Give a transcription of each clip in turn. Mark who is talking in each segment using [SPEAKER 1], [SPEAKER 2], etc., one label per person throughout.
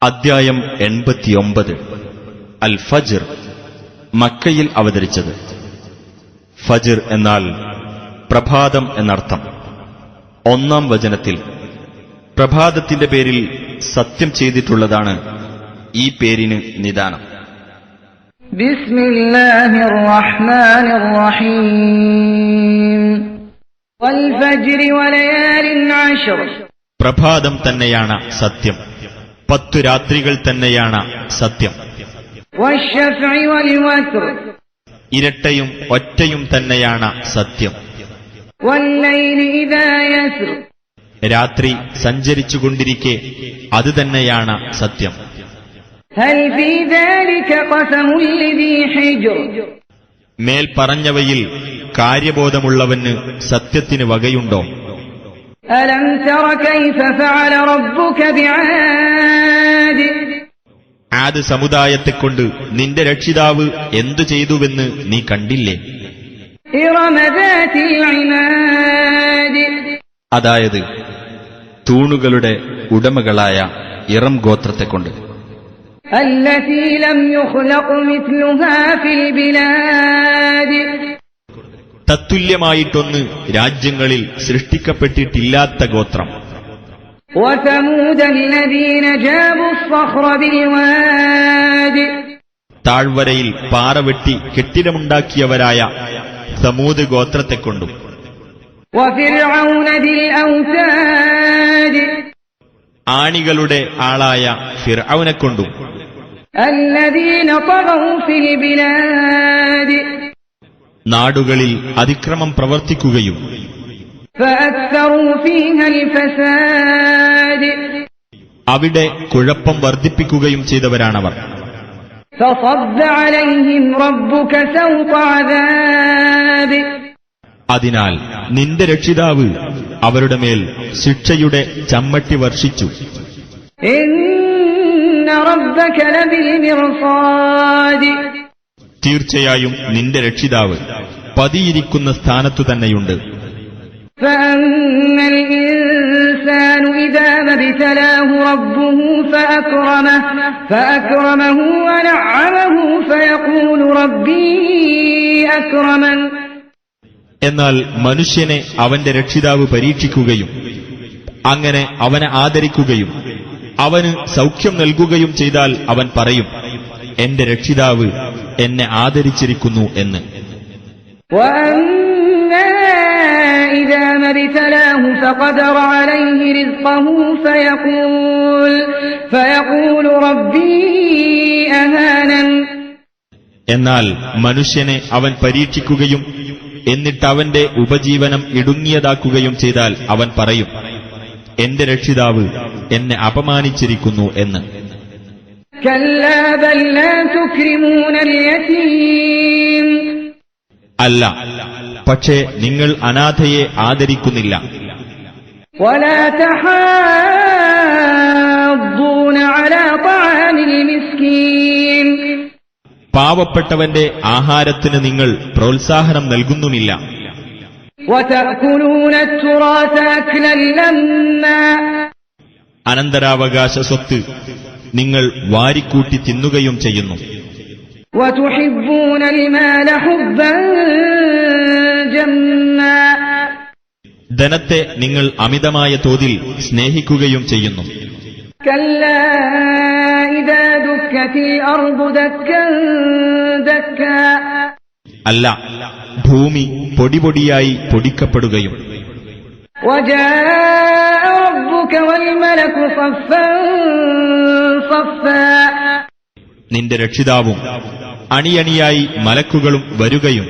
[SPEAKER 1] അദ്ധ്യായം 89 അൽ ഫജ്ർ, മക്കയിൽ അവതരിച്ചത്. ഫജ്ർ എന്നാൽ പ്രഭാതം എന്നർത്ഥം. 1-ാം വചനത്തിൽ പ്രഭാതത്തിന്റെ പേരിൽ സത്യം ചെയ്തിട്ടുള്ളതാണ് ഈ പേരിന് നിദാനം.
[SPEAKER 2] ബിസ്മില്ലാഹിർ റഹ്മാനിർ റഹീം വൽ ഫജ്രി വലയാലിൻ അശ്ർ.
[SPEAKER 1] പ്രഭാതം തന്നെയാണ് സത്യം, 10 രാത്രികൾ തന്നെയാണ് സത്യം.
[SPEAKER 2] വശഫഇ വൽ വത്ർ.
[SPEAKER 1] ഇരട്ടയും ഒറ്റയും തന്നെയാണ് സത്യം.
[SPEAKER 2] വല്ലൈലി ഇദാ യസ്ർ.
[SPEAKER 1] രാത്രി സഞ്ചരിച്ചുകൊണ്ടിരിക്കെ അത് തന്നെയാണ് സത്യം.
[SPEAKER 2] ഹൽ ഫീ ദാലിക ഖസമുൽ ലിദീ ഹിജ്ർ.
[SPEAKER 1] മേൽ പറഞ്ഞവയിൽ കാര്യബോധമുള്ളവന് സത്യത്തിന് വകയുണ്ടോ?
[SPEAKER 2] അലം തറ കൈഫ ഫഅല റബ്ബുക ബിആദ്.
[SPEAKER 1] ആദ് സമുദായത്തെക്കൊണ്ട് നിന്റെ രക്ഷിതാവ് എന്തു ചെയ്തുവെന്ന് നീ കണ്ടില്ലേ?
[SPEAKER 2] ഇറമ ദാതിൽ ഇമാദ്.
[SPEAKER 1] അതായത് തൂണുകളുടെ ഉടമകളായ ഇറം ഗോത്രത്തെക്കൊണ്ട്.
[SPEAKER 2] അല്ലതീ ലം യുഖ്ലഖ് മിത്ലുഹാ ഫിൽ ബിലാദ്.
[SPEAKER 1] തത്തുല്യമായിട്ടൊന്ന് രാജ്യങ്ങളിൽ സൃഷ്ടിക്കപ്പെട്ടിട്ടില്ലാത്ത ഗോത്രം.
[SPEAKER 2] വസമൂദ അല്ലദീന ജാബു الصخر ബിൽവാദ്.
[SPEAKER 1] താഴ്വരയിൽ പാറ വെട്ടി കെട്ടിടമുണ്ടാക്കിയവരായ സമൂദ് ഗോത്രത്തെക്കൊണ്ടും.
[SPEAKER 2] വഫിർഔന ദിൽ ഔതാദ്.
[SPEAKER 1] ആണികളുടെ ആളായ ഫിർഔനെക്കൊണ്ടും.
[SPEAKER 2] അല്ലദീന തഗൗ ഫിൽ ബിലാദ്.
[SPEAKER 1] നാടുകളിൽ അതിക്രമം പ്രവർത്തിക്കുകയും
[SPEAKER 2] ഫഅക്സറൂ ഫീഹൽ ഫസാദ്.
[SPEAKER 1] അവിടെ കുഴപ്പം വർദ്ധിപ്പിക്കുകയും ചെയ്തവരാണവർ.
[SPEAKER 2] ഫസബ്ബ അലൈഹിം റബ്ബുക സൗത അദാബ്.
[SPEAKER 1] അതിനാൽ നിന്റെ രക്ഷിതാവ് അവരുടെ മേൽ ശിക്ഷയുടെ ചമ്മട്ടി വർഷിച്ചു.
[SPEAKER 2] ഇന്ന റബ്ബക ലബിൽ മിർസാദ്.
[SPEAKER 1] തീർച്ചയായും നിന്റെ രക്ഷിതാവ് പതിയിരിക്കുന്ന സ്ഥാനത്തു തന്നെയുണ്ട്.
[SPEAKER 2] فأما الإنسان إذا ما ابتلاه ربه فأكرمه ونعمه فيقول ربي أكرمن.
[SPEAKER 1] എന്നാൽ മനുഷ്യനെ അവന്റെ രക്ഷിതാവ് പരീക്ഷിക്കുകയും അങ്ങനെ അവനെ ആദരിക്കുകയും അവന് സൗഖ്യം നൽകുകയും ചെയ്താൽ അവൻ പറയും, എന്റെ രക്ഷിതാവ് എന്നെ ആദരിച്ചിരിക്കുന്നു എന്ന്.
[SPEAKER 2] إذا ما ابتلاه فقدر عليه رزقه فيقول ربي أهانن.
[SPEAKER 1] എന്നാൽ മനുഷ്യനെ അവൻ പരീക്ഷിക്കുകയും എന്നിട്ട് അവന്റെ ഉപജീവനം ഇടുങ്ങിയതാക്കുകയും ചെയ്താൽ അവൻ പറയും, എന്റെ രക്ഷിതാവ് എന്നെ അപമാനിച്ചിരിക്കുന്നു എന്ന്.
[SPEAKER 2] كلا بل لا تكرمون اليتيم.
[SPEAKER 1] അല്ല, പക്ഷേ നിങ്ങൾ അനാഥയെ ആദരിക്കുന്നില്ല.
[SPEAKER 2] ولا تحاضون على طعام المسكين.
[SPEAKER 1] പാവപ്പെട്ടവന്റെ ആഹാരത്തിന് നിങ്ങൾ പ്രോത്സാഹനം നൽകുന്നുമില്ല.
[SPEAKER 2] وتأكلون التراث أكلا لما.
[SPEAKER 1] അനന്തരാവകാശ സ്വത്ത് നിങ്ങൾ വാരിക്കൂട്ടി തിന്നുകയും ചെയ്യുന്നു.
[SPEAKER 2] وتحبون المال حبا جما.
[SPEAKER 1] ധനത്തെ നിങ്ങൾ അമിതമായ തോതിൽ സ്നേഹിക്കുകയും ചെയ്യുന്നു.
[SPEAKER 2] كلا إذا دكت الأرض دكا دكا.
[SPEAKER 1] അല്ല, ഭൂമി പൊടിപൊടിയായി പൊടിക്കപ്പെടുകയും
[SPEAKER 2] وجاء ربك والملك صفا صفا.
[SPEAKER 1] നിന്റെ രക്ഷിതാവും അണിയണിയായി മലക്കുകളും വരുകയും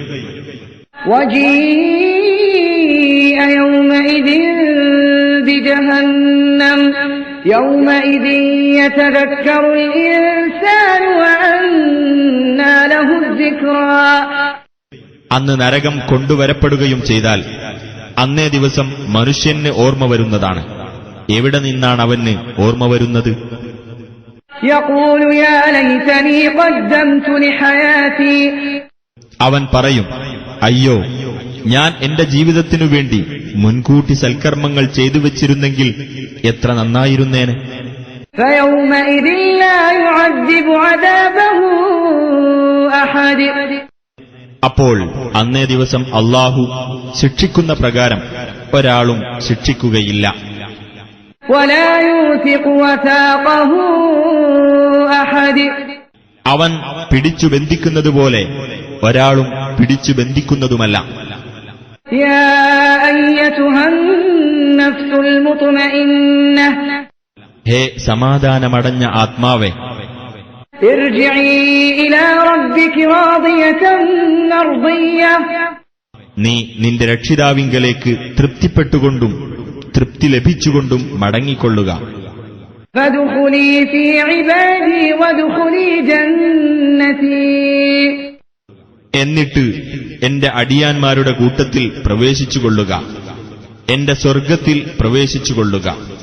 [SPEAKER 2] وجيء يومئذ بجهنم يومئذ يتذكر الإنسان وأنى له الذكرى.
[SPEAKER 1] അന്ന് നരകം കൊണ്ടുവരപ്പെടുകയും ചെയ്താൽ അന്നേ ദിവസം മനുഷ്യന് ഓർമ്മ വരുന്നതാണ്. എവിടെ നിന്നാണ് അവന് ഓർമ്മ വരുന്നത്?
[SPEAKER 2] يقول يا ليتني قدمت لحياتي.
[SPEAKER 1] അവൻ പറയും, അയ്യോ, ഞാൻ എന്റെ ജീവിതത്തിനു വേണ്ടി മുൻകൂട്ടി സൽക്കർമ്മങ്ങൾ ചെയ്തു വച്ചിരുന്നെങ്കിൽ എത്ര നന്നായിരുന്നേനെ.
[SPEAKER 2] فيومئذ لا يعذب عذابه أحد.
[SPEAKER 1] അപ്പോൾ അന്നേ ദിവസം അല്ലാഹു ശിക്ഷിക്കുന്ന പ്രകാരം ഒരാളും ശിക്ഷിക്കുകയില്ല.
[SPEAKER 2] ولا يوثق وثاقه أحد.
[SPEAKER 1] അവൻ പിടിച്ചു ബന്ധിക്കുന്നതുപോലെ ഒരാളും പിടിച്ചു ബന്ധിക്കുന്നതുമല്ല.
[SPEAKER 2] يا أيتها النفس المطمئنة
[SPEAKER 1] ഹേ സമാധാനമടഞ്ഞ ആത്മാവേ,
[SPEAKER 2] ارجعي إلى ربك راضية مرضية.
[SPEAKER 1] നീ നിന്റെ രക്ഷിതാവിങ്കലേക്ക് തൃപ്തിപ്പെട്ടുകൊണ്ടും തൃപ്തി ലഭിച്ചുകൊണ്ടും മടങ്ങിക്കൊള്ളുക.
[SPEAKER 2] فادخلي في عبادي وادخلي جنتي.
[SPEAKER 1] എന്നിട്ട് എന്റെ അടിയാന്മാരുടെ കൂട്ടത്തിൽ പ്രവേശിച്ചുകൊള്ളുക, എന്റെ സ്വർഗ്ഗത്തിൽ പ്രവേശിച്ചുകൊള്ളുക.